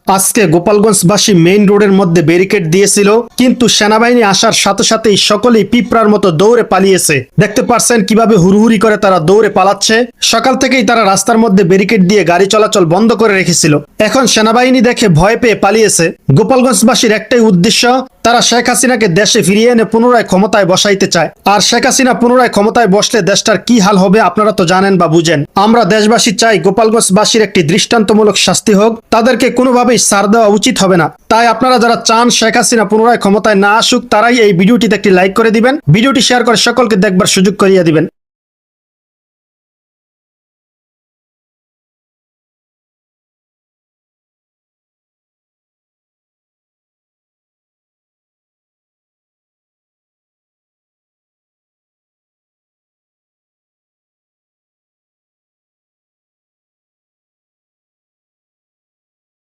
আজকে গোপালগঞ্জবাসী মেইন রোডের মধ্যে ব্যারিকেড দিয়েছিল, কিন্তু সেনাবাহিনী আসার সাথে সাথেই সকলেই পিঁপড়ার মতো দৌড়ে পালিয়েছে। দেখতে পাচ্ছেন কিভাবে হুড়হুড়ি করে তারা দৌড়ে পালাচ্ছে। সকাল থেকেই তারা রাস্তার মধ্যে ব্যারিকেড দিয়ে গাড়ি চলাচল বন্ধ করে রেখেছিল। এখন সেনাবাহিনী দেখে ভয় পেয়ে পালিয়েছে। গোপালগঞ্জবাসীর একটাই উদ্দেশ্য, তারা শেখ হাসিনাকে দেশে ফিরিয়ে এনে পুনরায় ক্ষমতায় বসাইতে চায়। আর শেখ হাসিনা পুনরায় ক্ষমতায় বসলে দেশটার কি হাল হবে আপনারা তো জানেন বা বুঝেন। আমরা দেশবাসী চাই গোপালগঞ্জবাসীর একটি দৃষ্টান্তমূলক শাস্তি হোক, তাদেরকে কোনোভাবেই ছাড় দেওয়া উচিত হবে না। তাই আপনারা যারা চান শেখ হাসিনা পুনরায় ক্ষমতায় না আসুক, তারাই এই ভিডিওটিতে একটি লাইক করে দিবেন, ভিডিওটি শেয়ার করে সকলকে দেখবার সুযোগ করিয়ে দিবেন।